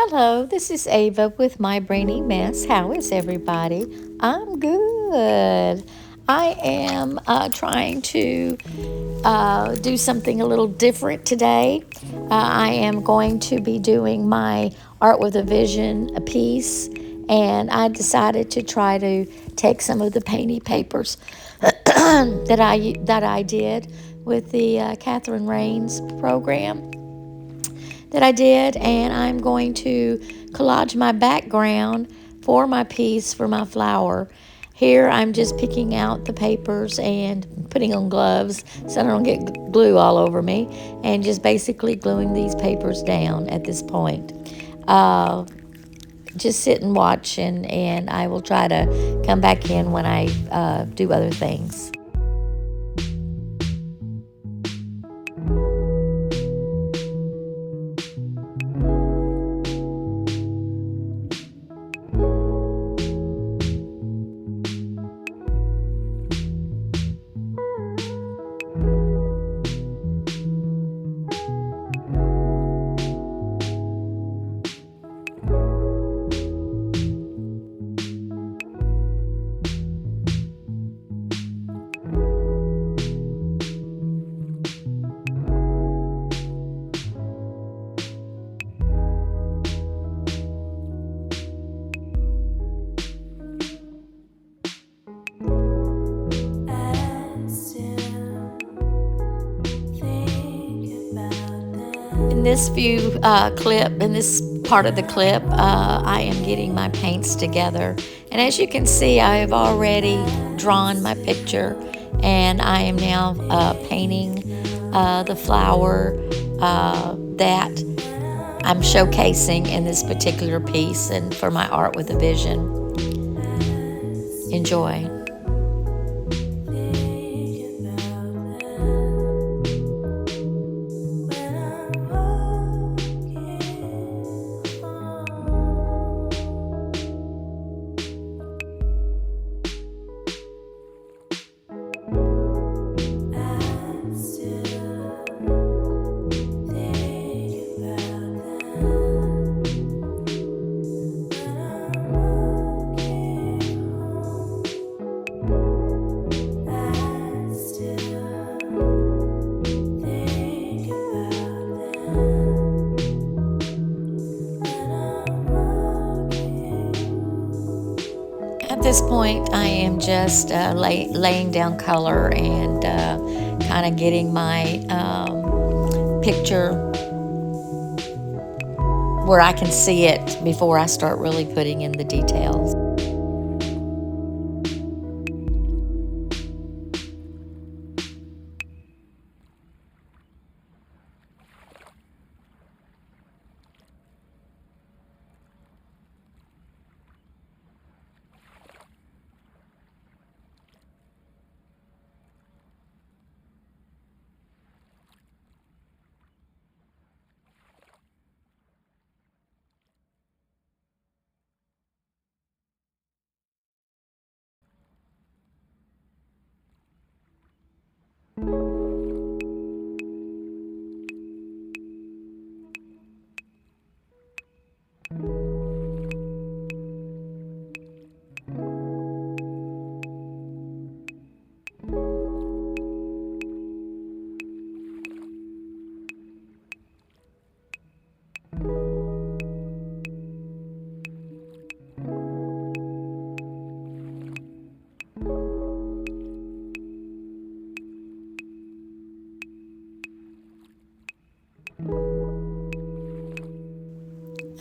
Hello, this is Ava with My Brainy Mess. How is everybody? I'm good. I am trying to do something a little different today. I am going to be doing my Art with a Vision piece, and I decided to try to take some of the painty papers that I did with the Catherine Rains program that I did, and I'm going to collage my background for my piece for my flower. Here I'm just picking out the papers and putting on gloves so I don't get glue all over me, and just basically gluing these papers down at this point. Just sit and watch, and I will try to come back in when I do other things. In this in this part of the clip, I am getting my paints together. And as you can see, I have already drawn my picture, and I am now painting the flower that I'm showcasing in this particular piece and for my Art with a Vision. Enjoy. At this point, I am just laying down color and kind of getting my picture where I can see it before I start really putting in the details.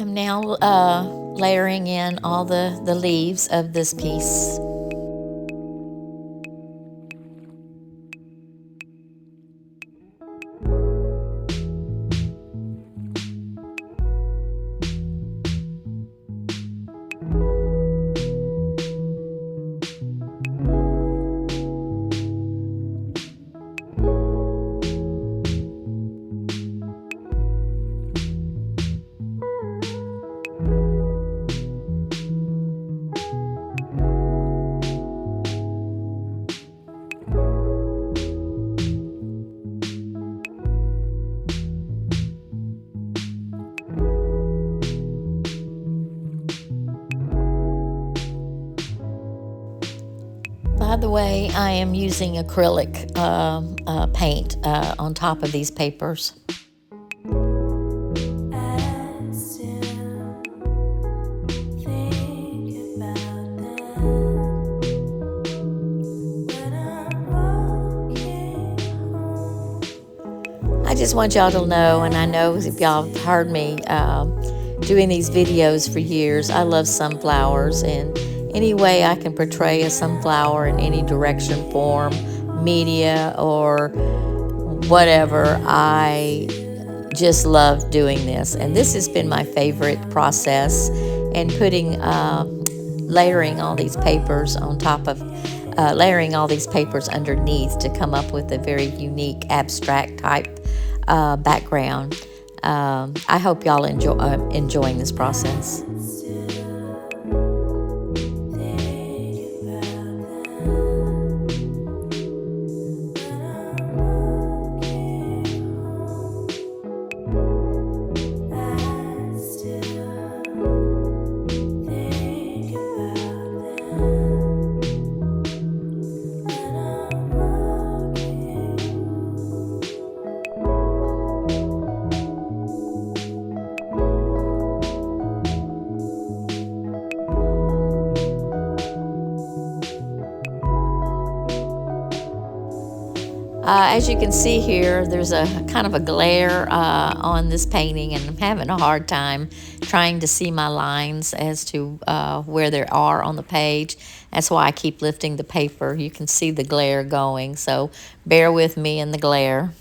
I'm now layering in all the leaves of this piece. By the way, I am using acrylic paint on top of these papers. I just want y'all to know, and I know if y'all have heard me doing these videos for years, I love sunflowers, and any way I can portray a sunflower in any direction, form, media, or whatever, I just love doing this. And this has been my favorite process, and putting layering all these papers on top of layering all these papers underneath to come up with a very unique abstract type background. I hope y'all enjoying this process. As you can see here, there's a kind of a glare on this painting, and I'm having a hard time trying to see my lines as to where they are on the page. That's why I keep lifting the paper. You can see the glare going, so bear with me in the glare.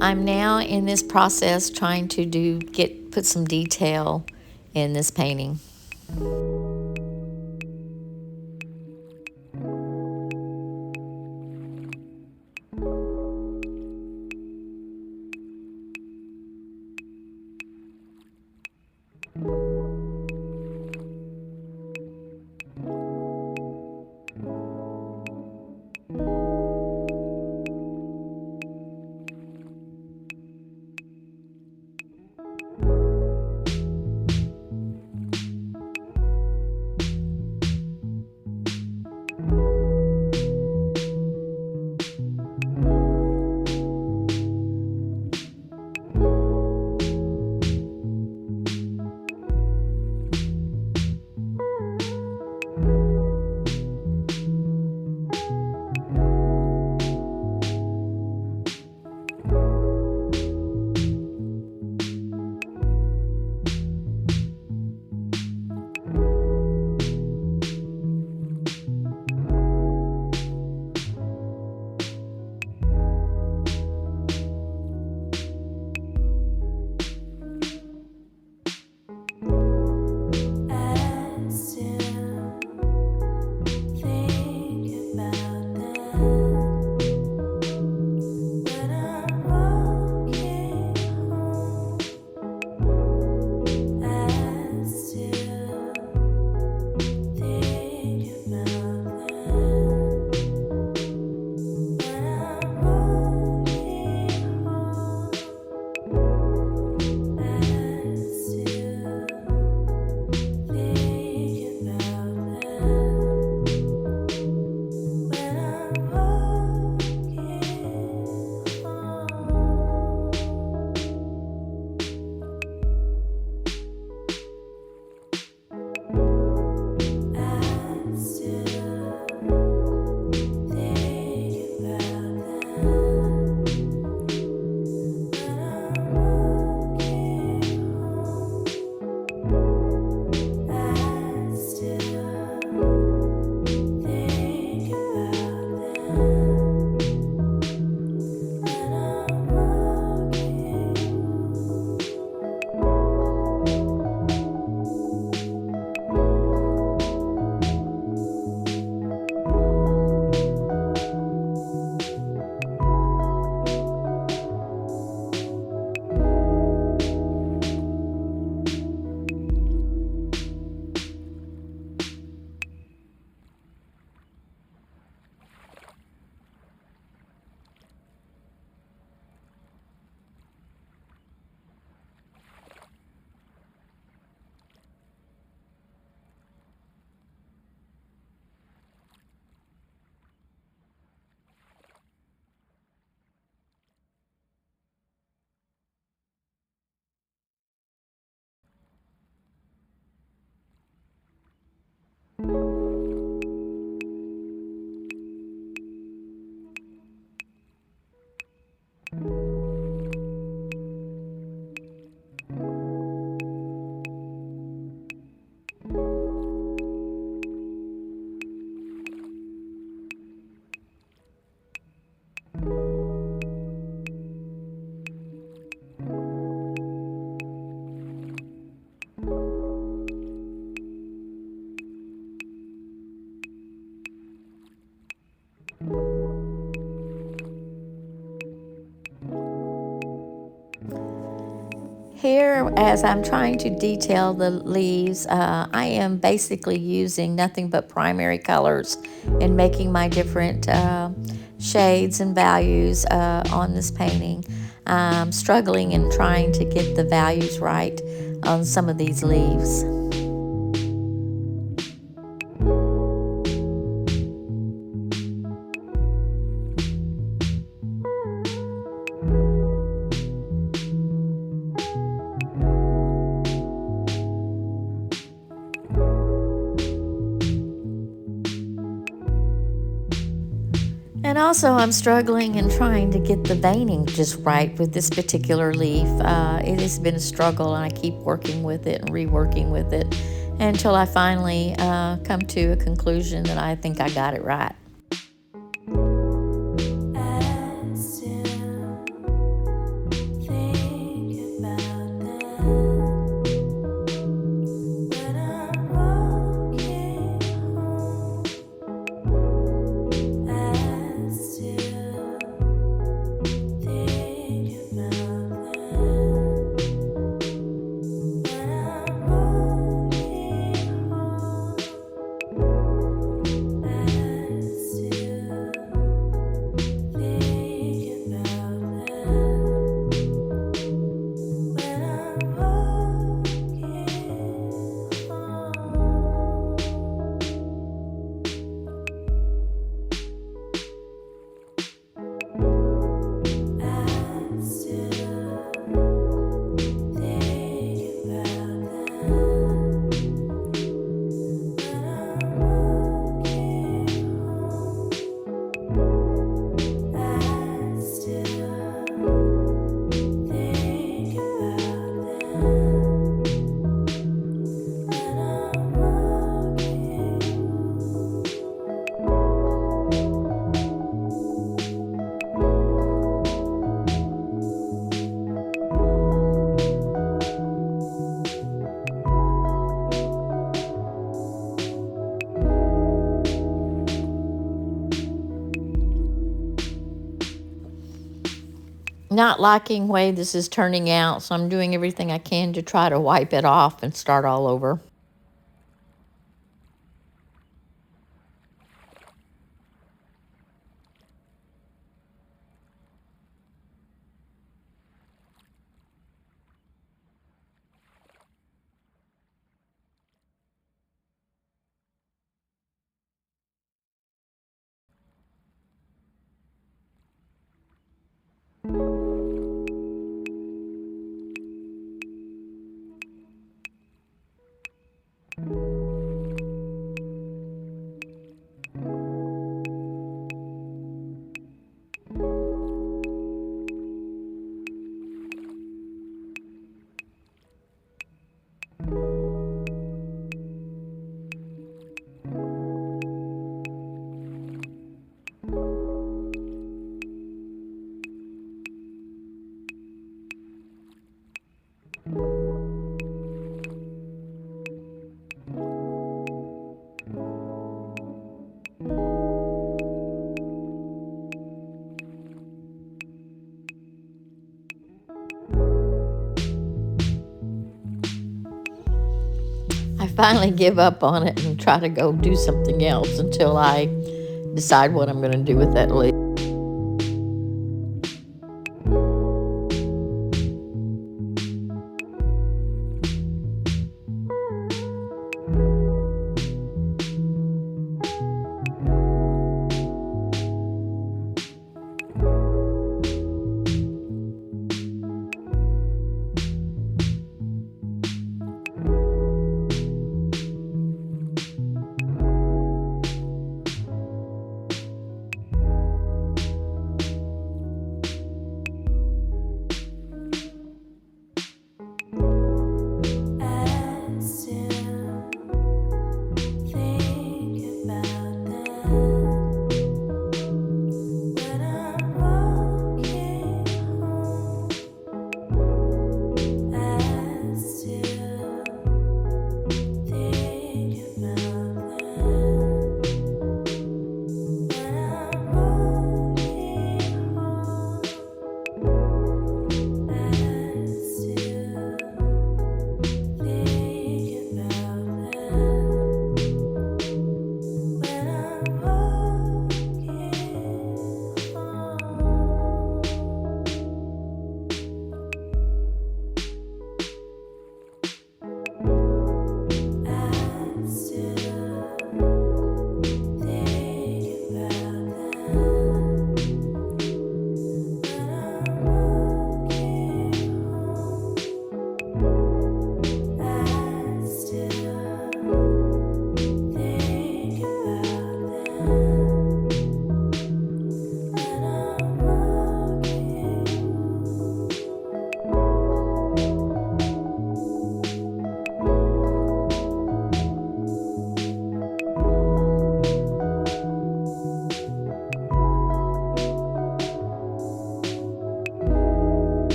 I'm now in this process trying to put some detail in this painting. Here, as I'm trying to detail the leaves, I am basically using nothing but primary colors and making my different shades and values on this painting. I'm struggling and trying to get the values right on some of these leaves. And also, I'm struggling and trying to get the veining just right with this particular leaf. It has been a struggle, and I keep working with it and reworking with it until I finally come to a conclusion that I think I got it right. Not liking the way this is turning out, so I'm doing everything I can to try to wipe it off and start all over. I finally give up on it and try to go do something else until I decide what I'm going to do with that leaf.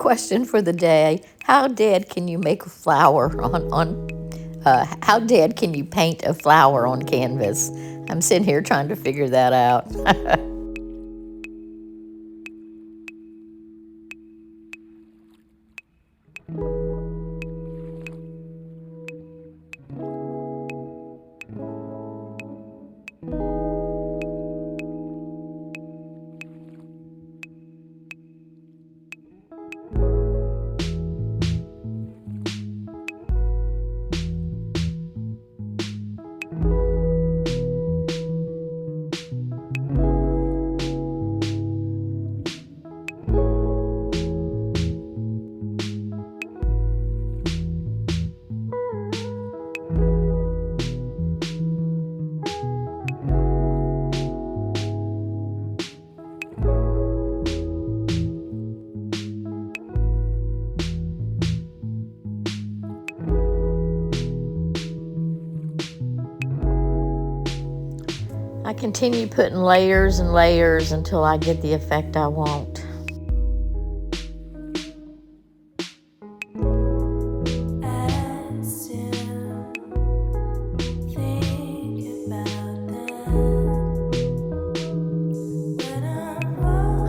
question for the day: how dead can you make a flower how dead can you paint a flower on canvas? I'm sitting here trying to figure that out. I continue putting layers and layers until I get the effect I want.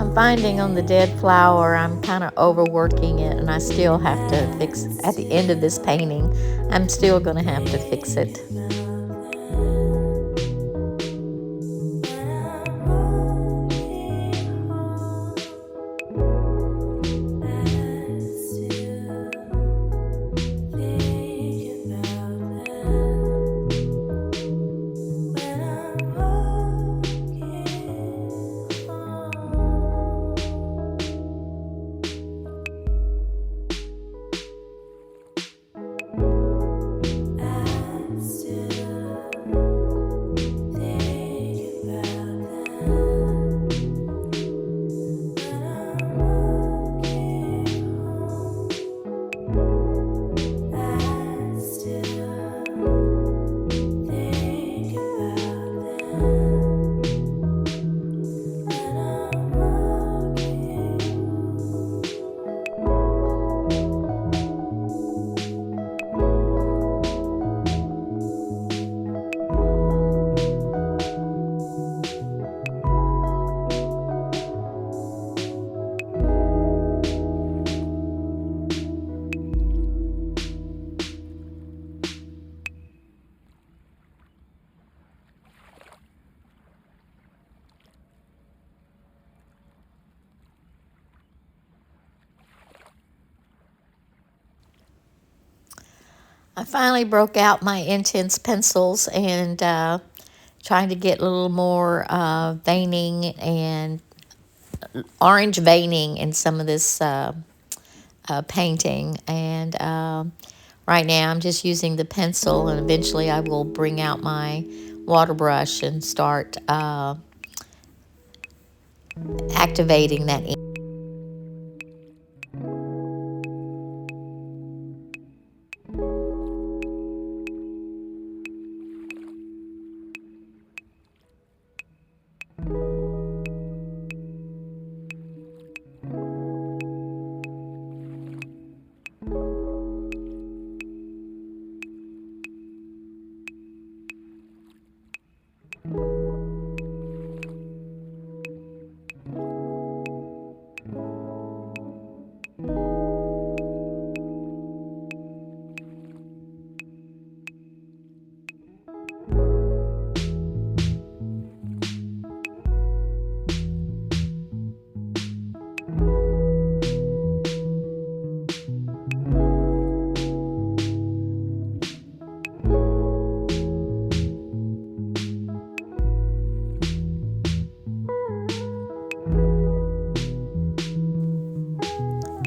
I'm finding on the dead flower, I'm kind of overworking it, and I still have to fix, at the end of this painting, I'm still going to have to fix it. I finally broke out my intense pencils and trying to get a little more veining and orange veining in some of this painting. And right now I'm just using the pencil, and eventually I will bring out my water brush and start activating that ink.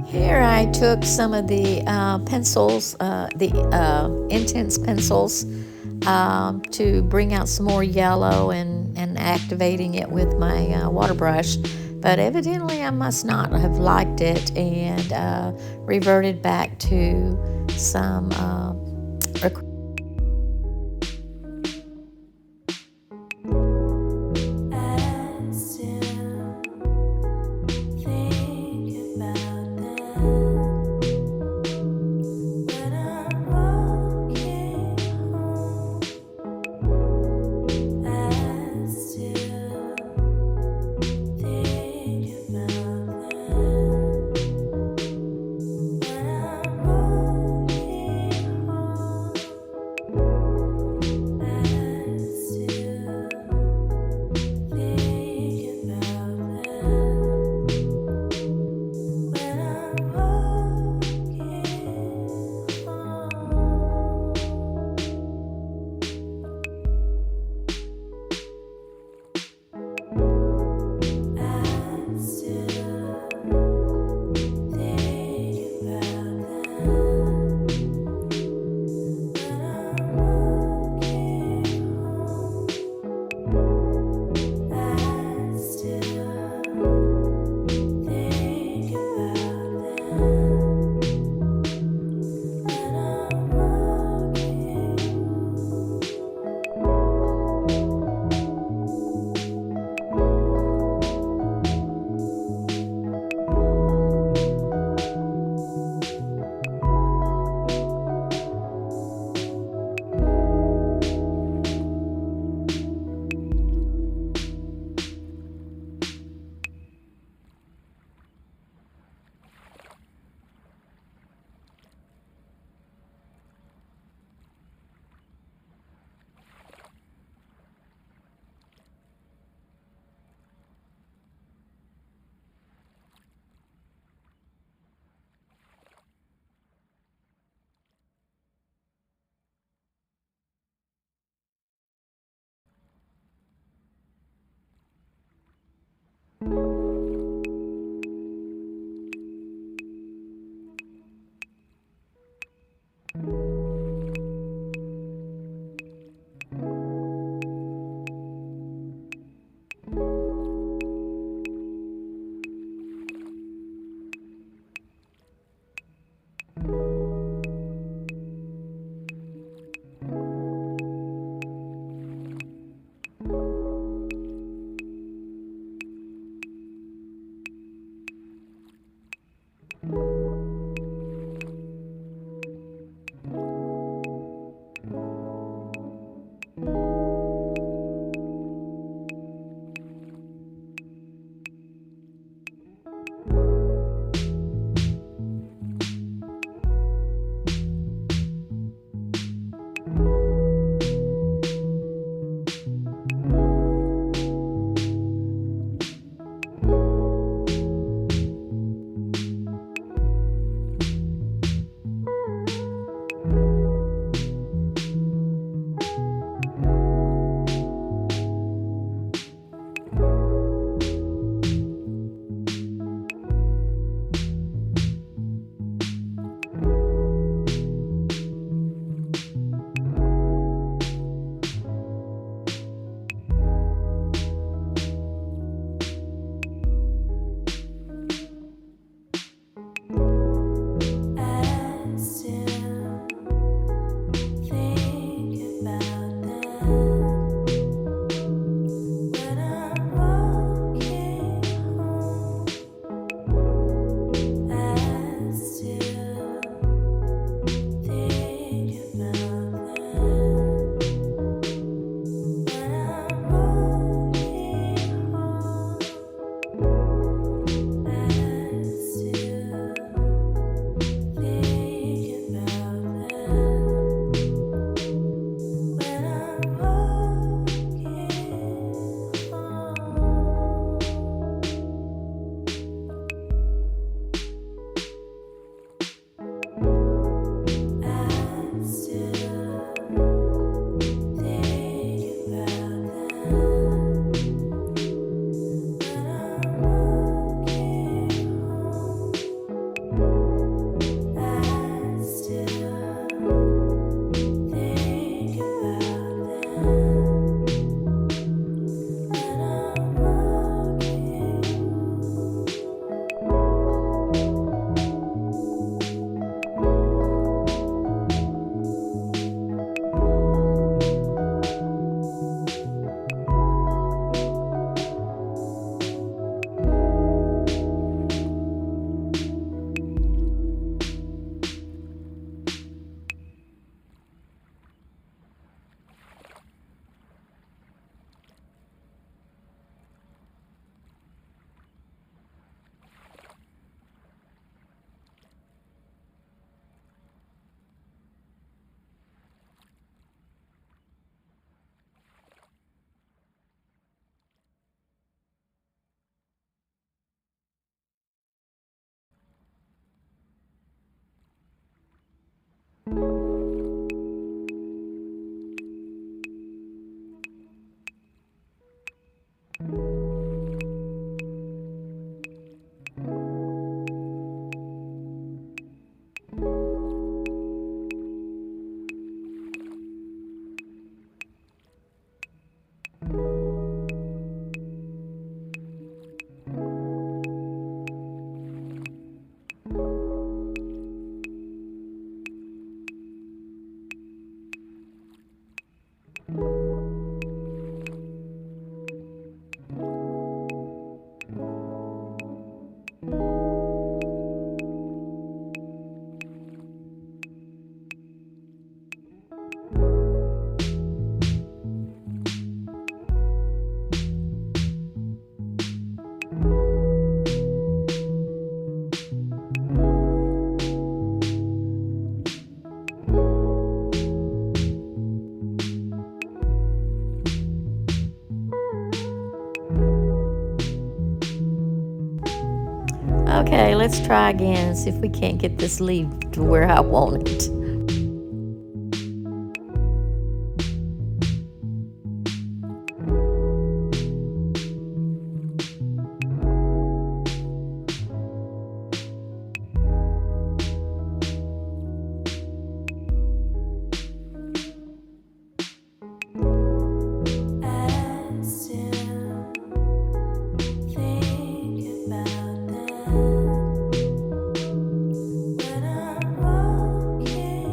Here I took some of the pencils, the intense pencils, to bring out some more yellow and activating it with my water brush. But evidently I must not have liked it and reverted back to some Okay, let's try again and see if we can't get this leaf to where I want it. When I'm walking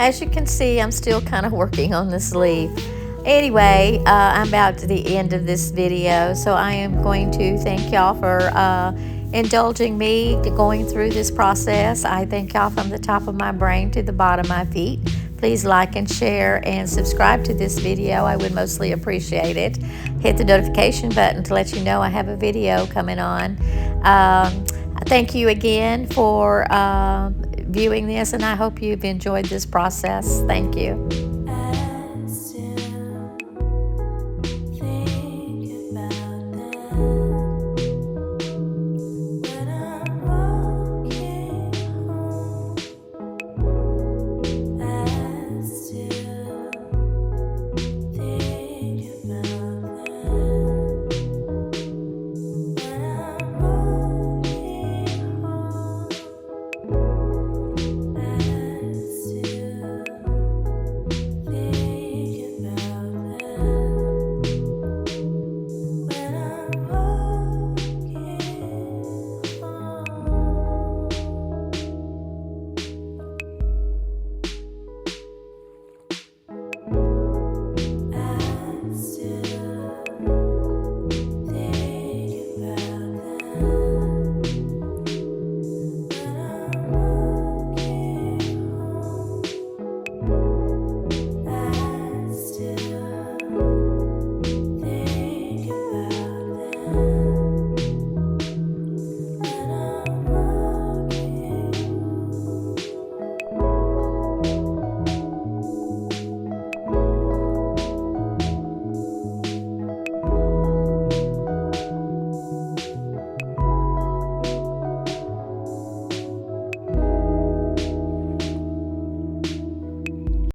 As you can see, I'm still kind of working on the sleeve. Anyway, I'm about to the end of this video, so I am going to thank y'all for indulging me going through this process. I thank y'all from the top of my brain to the bottom of my feet. Please like and share and subscribe to this video. I would mostly appreciate it. Hit the notification button to let you know I have a video coming on. Thank you again for viewing this, and I hope you've enjoyed this process. Thank you.